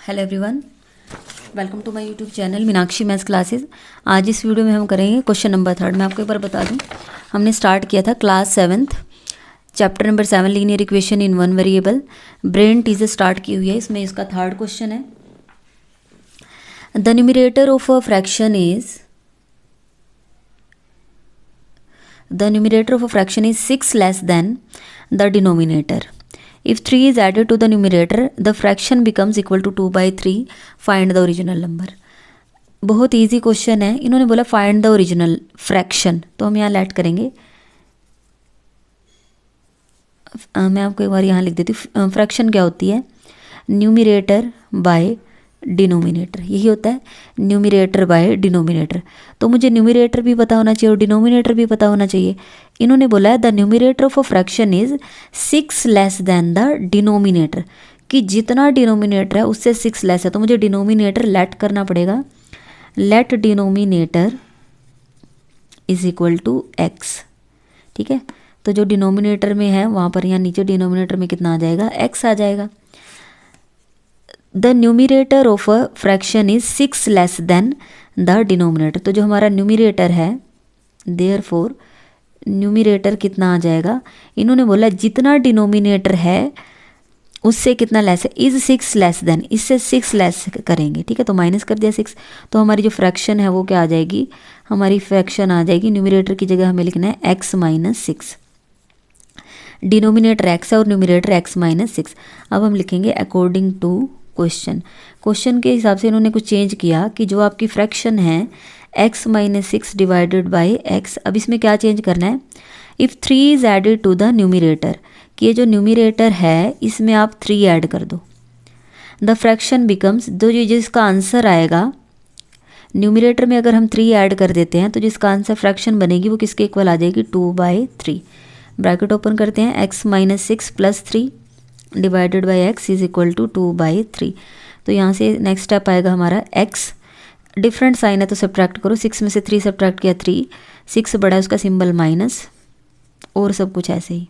Hello everyone, welcome to my YouTube channel Meenakshi maths classes. आज इस video में हम करेंगे क्वेश्चन नंबर 3। मैं आपको एक बार बता दूं, हमने स्टार्ट किया था class 7 chapter number 7 linear equation in one variable. Brain teaser start की हुई है, इसमें इसका 3rd क्वेश्चन है। The numerator of a fraction is 6 less than the denominator. If 3 is added to the numerator, the fraction becomes equal to 2/3. Find the original number. बहुत easy question है। इन्होंने बोला फाइंड द ओरिजिनल फ्रैक्शन, तो हम यहाँ late करेंगे। मैं आपको एक बार यहाँ लिख देती हूँ। फ्रैक्शन क्या होती है? न्यूमरेटर बाय डिनोमिनेटर, यही होता है, न्यूमरेटर बाय डिनोमिनेटर। तो मुझे न्यूमरेटर भी पता होना चाहिए और डिनोमिनेटर भी पता होना चाहिए। इन्होंने बोला है the numerator of a fraction is 6 less than the denominator, कि जितना डिनोमिनेटर है उससे 6 लेस है। तो मुझे डिनोमिनेटर लेट करना पड़ेगा। Let denominator is equal to x. ठीक है, तो जो डिनोमिनेटर में है वहाँ पर, यहाँ नीचे डिनोमिनेटर में कितना आ जाएगा? एक्स आ जाएगा। The numerator of a fraction is 6 less than the denominator. तो जो हमारा न्यूमरेटर है, देयरफॉर न्यूमरेटर कितना आ जाएगा? इन्होंने बोला जितना डिनोमिनेटर है उससे कितना लेस है? इज 6 लेस देन, इससे 6 लेस करेंगे। ठीक है, तो माइनस कर दिया 6। तो हमारी जो फ्रैक्शन है वो क्या आ जाएगी? हमारी फ्रैक्शन आ जाएगी, न्यूमरेटर की जगह हमें लिखना है x माइनस 6। डिनोमिनेटर x है और न्यूमरेटर x माइनस 6। अब हम लिखेंगे अकॉर्डिंग टू क्वेश्चन के हिसाब से इन्होंने कुछ चेंज किया कि जो आपकी फ्रैक्शन है x minus 6 divided by x। अब इसमें क्या चेंज करना है? If 3 is added to the numerator, कि ये जो न्यूमरेटर है इसमें आप 3 ऐड कर दो। द फ्रैक्शन बिकम्स, जो जिसका आंसर आएगा न्यूमरेटर में अगर हम 3 ऐड कर देते हैं तो जिसका आंसर फ्रैक्शन बनेगी वो किसके इक्वल आ जाएगी? 2/3। ब्रैकेट ओपन करते हैं, x minus 6 plus 3 divided by x is equal to 2/3। तो यहाँ से नेक्स्ट स्टेप आएगा हमारा x, डिफरेंट साइन है तो सब्ट्रैक्ट करो। 6 में से 3 सब्ट्रैक्ट किया 3, 6 बड़ा है उसका सिंबल माइनस, और सब कुछ ऐसे ही।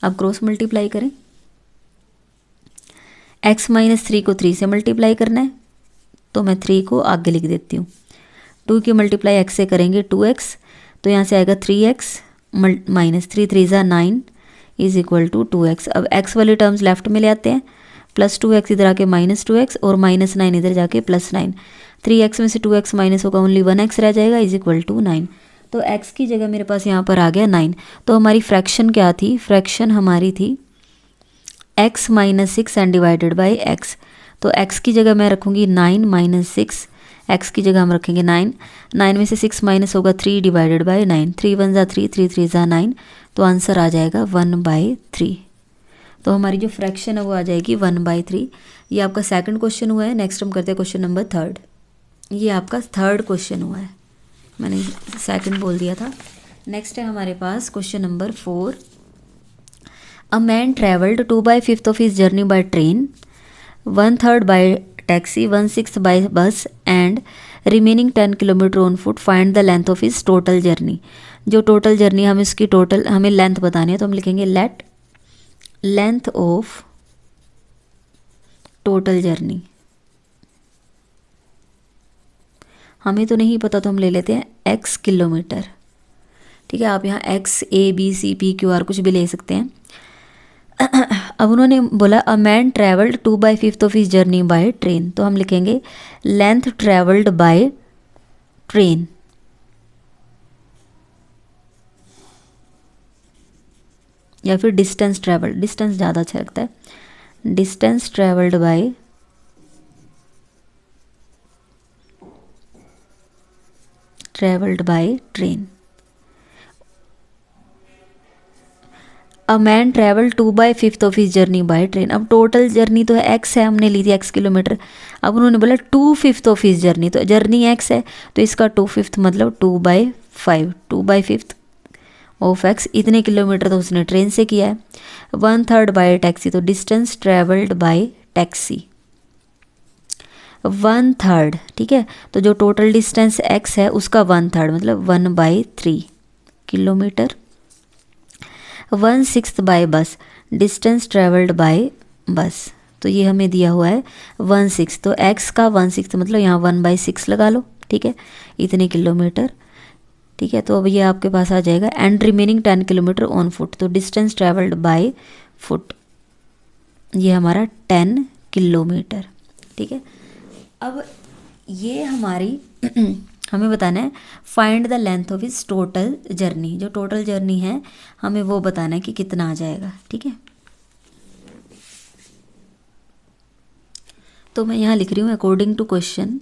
अब क्रॉस मल्टीप्लाई करें, x माइनस 3 को 3 से मल्टीप्लाई करना है, तो मैं 3 को आगे लिख देती हूँ। 2 की मल्टीप्लाई x से करेंगे 2x, तो यहाँ से आएगा 3x माइनस 3 3 ज़ा 9 इज इक्वल टू 2x। अब x वाले टर्म्स लेफ्ट में ले आते हैं, प्लस 2x इधर आके माइनस 2x और माइनस 9 इधर जाके प्लस 9। 3x में से 2x माइनस होगा, ओनली 1x रह जाएगा इज इक्वल टू 9। तो x की जगह मेरे पास यहाँ पर आ गया 9। तो हमारी फ्रैक्शन क्या थी? फ्रैक्शन हमारी थी x minus 6 and divided by x। तो x की जगह मैं रखूँगी 9 माइनस 6, x की जगह हम रखेंगे 9। 9 में से 6 माइनस होगा 3 डिवाइडेड बाई 9। 3 1 ज़ा 3, 3 3 ज़ा 9, तो आंसर आ जाएगा 1/3। तो हमारी जो फ्रैक्शन है वो आ जाएगी 1/3। ये आपका सेकंड क्वेश्चन हुआ है। नेक्स्ट हम करते हैं क्वेश्चन नंबर 3rd। ये आपका 3rd क्वेश्चन हुआ है, मैंने सेकंड बोल दिया था। नेक्स्ट है हमारे पास question number 4। A man travelled 2/5 of his journey by train, 1/3 by taxi, 1/6 by bus and remaining 10 kilometre on foot. Find the length of his total journey. जो टोटल जर्नी हमें इसकी टोटल हमें लेंथ बतानी है, तो हम लिखेंगे late length of total journey. हमें तो नहीं पता तो हम ले लेते हैं x किलोमीटर। ठीक है, आप यहाँ x a b c p q r कुछ भी ले सकते हैं। अब उन्होंने बोला अ man travelled 2/5 of his journey by train, तो हम लिखेंगे लेंथ ट्रेवल्ड बाय ट्रेन। या फिर डिस्टेंस ट्रेवल्ड, डिस्टेंस ज़्यादा अच्छा लगता है, distance travelled by train. A man travel 2/5 of his journey by train. अब टोटल जर्नी तो है x है, हमने ली थी x किलोमीटर। अब उन्होंने बोला 2/5 ऑफ हिज जर्नी, तो जर्नी x है तो इसका 2/5 मतलब 2/5। 2/5 ऑफ x, इतने किलोमीटर तो उसने ट्रेन से किया है। 1/3 बाय टैक्सी, तो डिस्टेंस ट्रेवल्ड बाय टैक्सी 1/3। ठीक है, तो जो टोटल डिस्टेंस x है उसका 1/3 मतलब 1/3 किलोमीटर। 1/6 बाय बस, डिस्टेंस ट्रेवल्ड बाय बस, तो ये हमें दिया हुआ है 1/6, तो x का 1/6 मतलब यहाँ 1/6 लगा लो, ठीक है, इतने किलोमीटर, ठीक है। तो अब ये आपके पास आ जाएगा and remaining 10 kilometre on foot, तो डिस्टेंस ट्रेवल्ड बाय फुट ये हमारा 10 किलोमीटर, ठीक है। अब ये हमारी हमें बताना है फाइंड द लेंथ ऑफ इस टोटल जर्नी, जो टोटल जर्नी है हमें वो बताना है कि कितना आ जाएगा, ठीक है। तो मैं यहाँ लिख रही हूँ according to question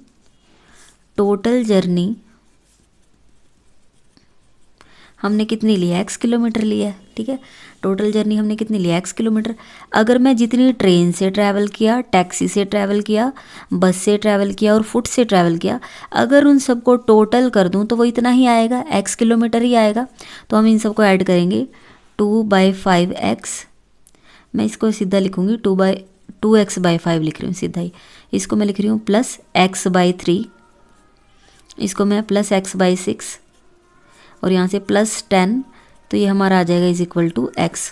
total journey हमने कितनी लिया, x किलोमीटर लिया है, ठीक है। टोटल जर्नी हमने कितनी लिया, x किलोमीटर। अगर मैं जितनी ट्रेन से ट्रैवल किया, टैक्सी से ट्रैवल किया, बस से ट्रैवल किया और फुट से ट्रैवल किया, अगर उन सबको टोटल कर दूं तो वो इतना ही आएगा, x किलोमीटर ही आएगा। तो हम इन सबको ऐड करेंगे 2/5x, मैं इसको सीधा लिखूँगी 2x/5 लिख रही हूँ सीधा ही, इसको मैं लिख रही हूँ प्लस x/3, इसको मैं प्लस x/6 और यहाँ से प्लस 10, तो ये हमारा आ जाएगा इज इक्वल टू x।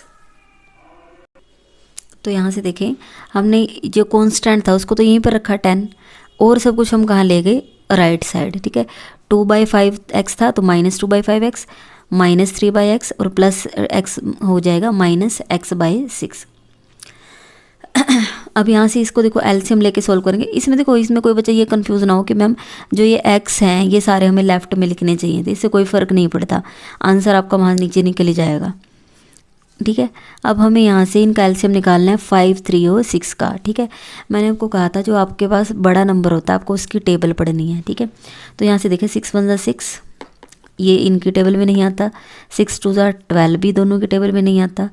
तो यहाँ से देखें हमने जो कांस्टेंट था उसको तो यहीं पर रखा 10, और सब कुछ हम कहाँ ले गए, राइट साइड, ठीक है। 2/5x था तो -2/5x, -3/x और प्लस x हो जाएगा -x/6। अब यहाँ से इसको देखो एलसीएम लेके सॉल्व करेंगे। इसमें देखो, इसमें कोई बच्चा ये कंफ्यूज ना हो कि मैम जो ये x हैं ये सारे हमें लेफ्ट में लिखने चाहिए थे, इससे कोई फ़र्क नहीं पड़ता, आंसर आपका वहाँ नीचे निकल ही जाएगा, ठीक है। अब हमें यहाँ से इनका एलसीएम निकालना है 5, 3 और 6 का, ठीक है। मैंने आपको कहा था जो आपके पास बड़ा नंबर होता है आपको उसकी टेबल पढ़नी है, ठीक है। तो यहाँ से देखें 6 1 6, ये इनकी टेबल में नहीं आता, 6 2 12 भी दोनों की टेबल में नहीं आता,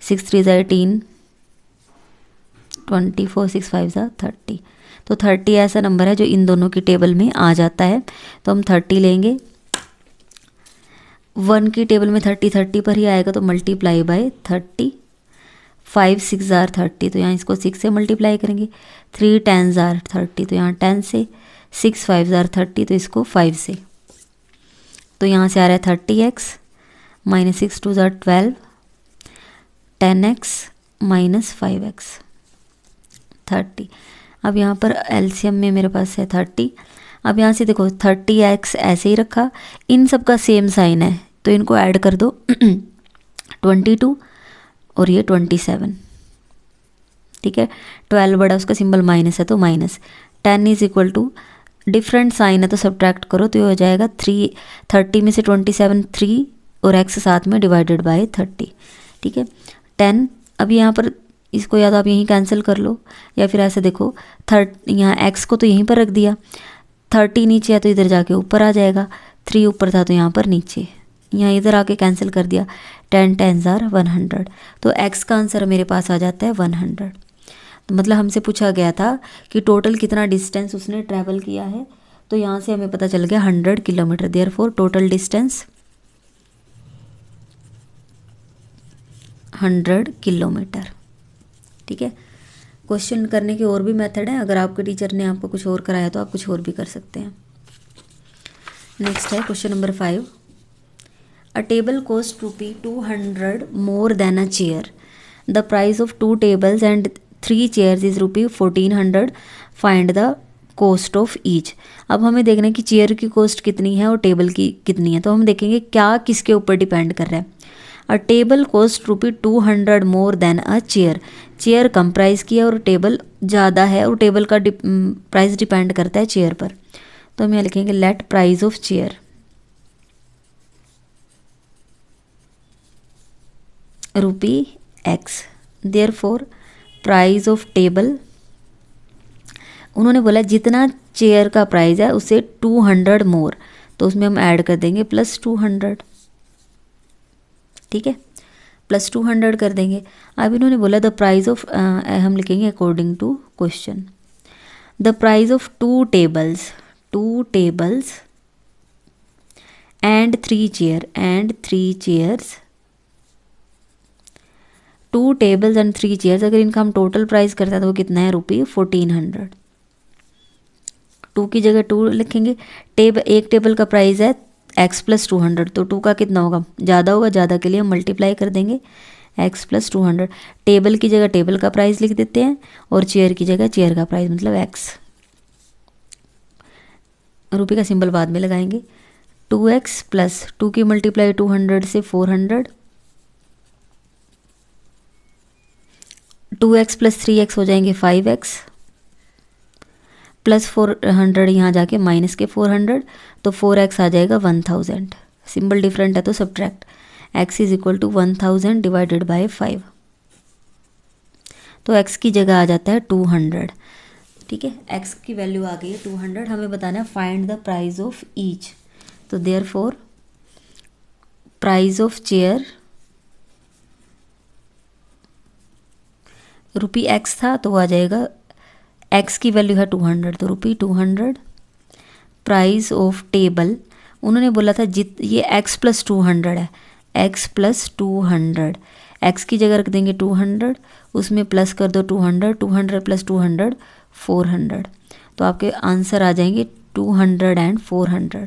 6 3 18, 24 6 5 30, तो 30 ऐसा नंबर है जो इन दोनों की टेबल में आ जाता है। तो हम 30 लेंगे, 1 की टेबल में 30 पर ही आएगा, तो मल्टीप्लाई बाय 30, 5 6 30, तो यहाँ इसको 6 से मल्टीप्लाई करेंगे, 3 10 30, तो यहाँ 10 से, 6 5 30, तो इसको 5 से, तो यहाँ से आ रहा है 30x -6 2 12, 10x -5x 30। अब यहाँ पर एलसीएम में मेरे पास है 30। अब यहाँ से देखो 30x ऐसे ही रखा, इन सब का सेम साइन है तो इनको ऐड कर दो 22 और ये 27, ठीक है। 12 बड़ा उसका सिंबल माइनस है तो minus, 10 is equal to different sign है तो सब्ट्रैक्ट करो तो ये हो जाएगा 3, 30 में से 27 3 और x साथ में डिवाइडेड बाय 30, ठीक है 10। अब यहाँ पर इसको या तो आप यहीं कैंसिल कर लो या फिर ऐसे देखो यहाँ x को तो यहीं पर रख दिया, 30 नीचे है तो इधर जाके ऊपर आ जाएगा, 3 ऊपर था तो यहाँ पर नीचे, यहाँ इधर आके कैंसिल कर दिया, 10 10 100, तो x का आंसर मेरे पास आ जाता है 100। तो मतलब हमसे पूछा गया था कि टोटल कितना डिस्टेंस उसने ट्रैवल किया है, तो यहाँ से हमें पता चल गया 100 kilometre, therefore total distance 100 kilometre, ठीक है। क्वेश्चन करने के और भी मेथड हैं, अगर आपके टीचर ने आपको कुछ और कराया तो आप कुछ और भी कर सकते हैं। नेक्स्ट है question number 5, a table cost ₹200 more than a chair, the price of 2 tables and 3 chairs is ₹1400, find the cost of each. अब हमें देखना है कि चेयर की कॉस्ट कितनी है और टेबल की कितनी है, तो हम देखेंगे क्या किसके ऊपर डिपेंड कर रहा है। अ टेबल कॉस्ट ₹200 मोर देन अ चेयर, चेयर कम प्राइस की है और टेबल ज़्यादा है और टेबल का प्राइस डिपेंड करता है चेयर पर, तो हम यहाँ लिखेंगे late price of chair ₹x, therefore price of table, उन्होंने बोला जितना चेयर का प्राइस है उससे 200 मोर, तो उसमें हम ऐड कर देंगे +200, ठीक है, +200 कर देंगे। अब इन्होंने बोला द प्राइस ऑफ, हम लिखेंगे according to question, the price of 2 tables and 3 chairs, 2 tables and 3 chairs, अगर इनका हम टोटल प्राइस करते हैं तो वो कितना है ₹1400, 2 की जगह 2 लिखेंगे, एक टेबल का प्राइस है x + 200, तो 2 का कितना होगा, ज़्यादा होगा, ज़्यादा के लिए हम मल्टीप्लाई कर देंगे x प्लस 200। टेबल की जगह टेबल का प्राइस लिख देते हैं और चेयर की जगह चेयर का प्राइस मतलब x। रुपये का सिंबल बाद में लगाएंगे। 2x प्लस 2 की मल्टीप्लाई 200 से 400, 2x प्लस 3x हो जाएंगे 5x, प्लस 400 यहाँ जाके माइनस के 400, तो 4x आ जाएगा 1000। सिंबल डिफरेंट है तो subtract, x is equal to 1000 divided by 5, तो x की जगह आ जाता है 200। ठीक है, x की वैल्यू आ गई है 200। हमें बताना है find the price of each, तो therefore price of chair rupee x था तो आ जाएगा, x की वैल्यू है 200 तो रुपी 200। प्राइस ऑफ टेबल उन्होंने बोला था ये x प्लस 200 है, x प्लस 200, x की जगह रख देंगे 200, उसमें प्लस कर दो 200, 200 प्लस 200 400, तो आपके आंसर आ जाएंगे 200 एंड 400।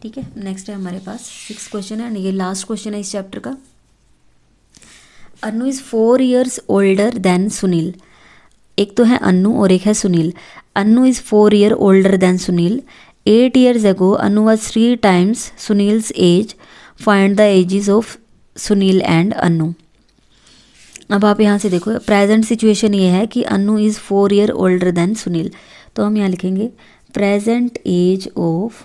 ठीक है, नेक्स्ट है हमारे पास 6 क्वेश्चन है, ये लास्ट क्वेश्चन है इस चैप्टर का। Anu is 4 years older than Sunil. एक तो है अनु और एक है Sunil. Anu is 4 year older than Sunil. 8 years ago Anu was 3 times Sunil's age. Find the ages of Sunil and Anu. अब आप यहाँ से देखो, प्रेजेंट सिचुएशन ये है कि Anu is 4 year older than Sunil, तो हम यहाँ लिखेंगे present age of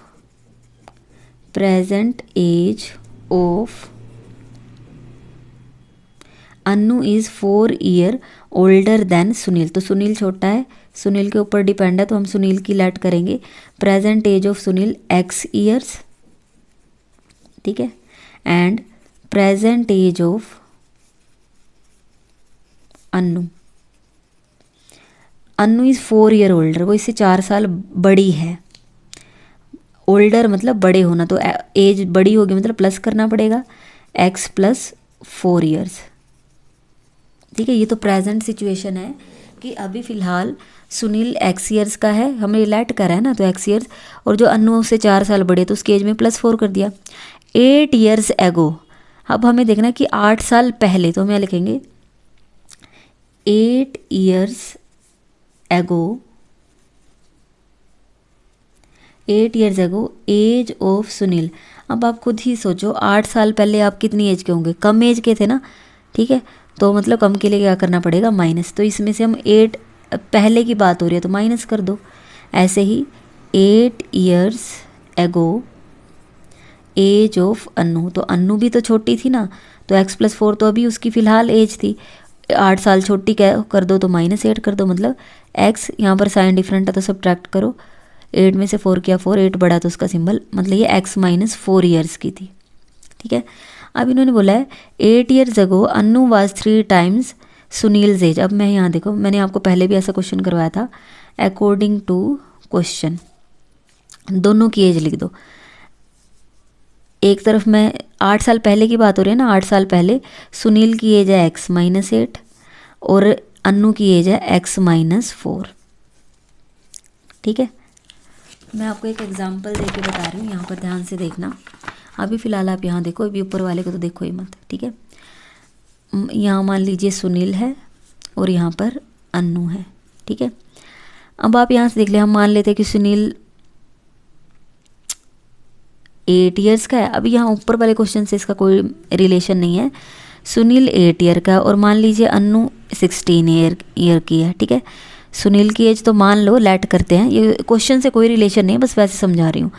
Anu is 4 year older than Sunil. तो सुनील छोटा है, सुनील के ऊपर डिपेंड है, तो हम सुनील की लेट करेंगे present age of Sunil x years। ठीक है, and present age of Anu, Anu is 4 year older, वो इससे 4 साल बड़ी है। ओल्डर मतलब बड़े होना, तो एज बड़ी होगी मतलब प्लस करना पड़ेगा x प्लस 4 years। ठीक है, ये तो प्रेजेंट सिचुएशन है कि अभी फ़िलहाल सुनील x years का है, हमने रिलेट करा है ना, तो x years, और जो अनु उससे 4 साल बड़े तो उसके एज में प्लस 4 कर दिया। 8 years ago, अब हमें देखना है कि 8 साल पहले, तो हम यहाँ लिखेंगे 8 years ago, 8 years ago age of Sunil. अब आप खुद ही सोचो, 8 साल पहले आप कितनी एज के होंगे, कम एज के थे ना। ठीक है, तो मतलब कम के लिए क्या करना पड़ेगा माइनस, तो इसमें से हम 8 पहले की बात हो रही है तो माइनस कर दो। ऐसे ही 8 years ago एज ऑफ अनु, तो अनु भी तो छोटी थी ना, तो x प्लस 4 तो अभी उसकी फ़िलहाल एज थी, 8 साल छोटी कर दो तो -8 कर दो, मतलब x यहाँ पर साइन डिफरेंट है तो सब्ट्रैक्ट करो, 8 में से 4 किया 4, 8 बढ़ा तो उसका सिंबल, मतलब ये x माइनस 4 years की थी। ठीक है, अब इन्होंने बोला है 8 years ago Anu was 3 times Sunil's age. अब मैं यहाँ देखो, मैंने आपको पहले भी ऐसा क्वेश्चन करवाया था, अकॉर्डिंग टू क्वेश्चन दोनों की एज लिख दो। एक तरफ मैं 8 साल पहले की बात हो रही है ना, 8 साल पहले सुनील की एज है x माइनस 8 और अनु की एज है x माइनस 4। ठीक है, मैं आपको एक एग्जांपल देके बता रही हूँ, यहाँ पर ध्यान से देखना। अभी फ़िलहाल आप यहाँ देखो, अभी ऊपर वाले को तो देखो ही मत। ठीक है, यहाँ मान लीजिए सुनील है और यहाँ पर अनु है। ठीक है, अब आप यहाँ से देख ले, हम मान लेते हैं कि सुनील 8 years का है। अभी यहाँ ऊपर वाले क्वेश्चन से इसका कोई रिलेशन नहीं है। सुनील 8 year का और मान लीजिए अनु 16 year की है। ठीक है, सुनील की एज तो मान लो, लेट करते हैं, ये क्वेश्चन से कोई रिलेशन नहीं है, बस वैसे समझा रही हूँ।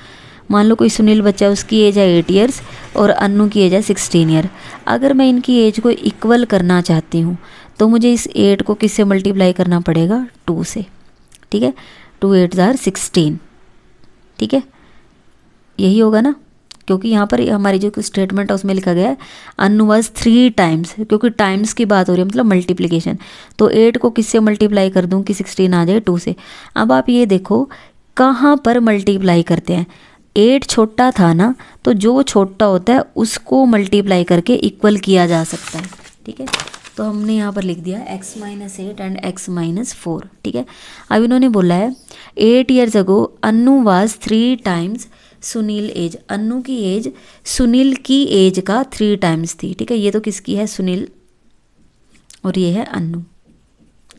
मान लो कोई सुनील बच्चा है, उसकी एज है 8 years और अनु की एज है 16 year। अगर मैं इनकी एज को इक्वल करना चाहती हूँ तो मुझे इस 8 को किससे मल्टीप्लाई करना पड़ेगा, 2 से। ठीक है, 2 8 are 16। ठीक है, यही होगा ना, क्योंकि यहाँ पर हमारी जो स्टेटमेंट है उसमें लिखा गया है अनु वाज 3 times, क्योंकि टाइम्स की बात हो रही है मतलब मल्टीप्लिकेशन, तो 8 को किससे मल्टीप्लाई कर दूँ कि 16 आ जाए 2 से। अब आप ये देखो कहाँ पर मल्टीप्लाई करते हैं, 8 छोटा था ना, तो जो छोटा होता है उसको मल्टीप्लाई करके इक्वल किया जा सकता है। ठीक है, तो हमने यहाँ पर लिख दिया x minus 8 and x minus 4। ठीक है, अब इन्होंने बोला है 8 years ago Anu was 3 times Sunil age, Annu की एज सुनील की एज का 3 टाइम्स थी। ठीक है, ये तो किसकी है, सुनील, और ये है अन्नू।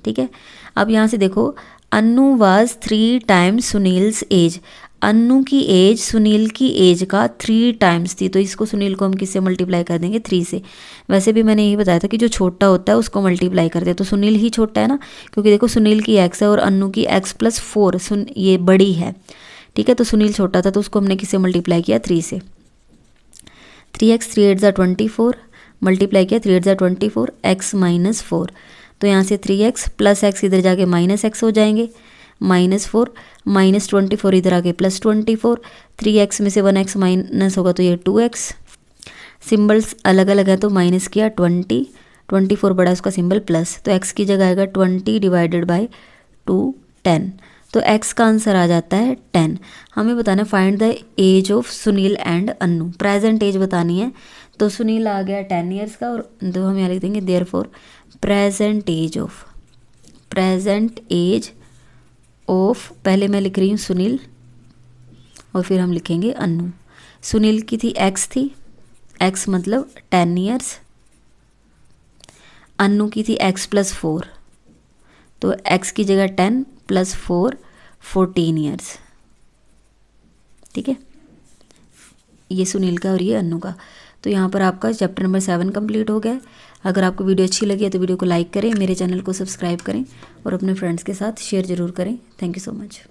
ठीक है, अब यहाँ से देखो, Annu was 3 times Sunil's age, Annu की एज सुनील की एज का 3 टाइम्स थी, तो इसको सुनील को हम किससे मल्टीप्लाई कर देंगे, 3 से। वैसे भी मैंने यही बताया था कि जो छोटा होता है उसको मल्टीप्लाई कर दे, तो सुनील ही छोटा है ना, क्योंकि देखो सुनील की x है और अन्नू की x+4 ये बड़ी है। ठीक है, तो सुनील छोटा था तो उसको हमने किससे मल्टीप्लाई किया, 3 से। 3x 3 8 24 मल्टीप्लाई किया, 3 8 24 x-4, तो यहाँ से 3x प्लस एक्स इधर जाके माइनस एक्स हो जाएंगे, -4 -24 इधर आके +24, 3x में से 1x माइनस होगा तो ये 2x, सिम्बल्स अलग अलग है तो माइनस किया 20, 24 बड़ा उसका सिंबल प्लस, तो x की जगह आएगा 20 डिवाइडेड बाई 2 10, तो x का आंसर आ जाता है 10। हमें बताना है find the age of Sunil and Annu, present age बतानी है, तो सुनील आ गया 10 ईयर्स का, और तो हम यहाँ लिख देंगे देयरफॉर प्रेजेंट एज ऑफ, पहले मैं लिख रही हूँ सुनील और फिर हम लिखेंगे अन्नू। सुनील की थी x मतलब 10 ईयर्स, अन्नू की थी x+4, तो x की जगह 10 + 4 14 ईयर्स। ठीक है, ये सुनील का और ये अन्नू का। तो यहाँ पर आपका चैप्टर नंबर 7 कंप्लीट हो गया है। अगर आपको वीडियो अच्छी लगी है तो वीडियो को लाइक करें, मेरे चैनल को सब्सक्राइब करें और अपने फ्रेंड्स के साथ शेयर ज़रूर करें। Thank you so much.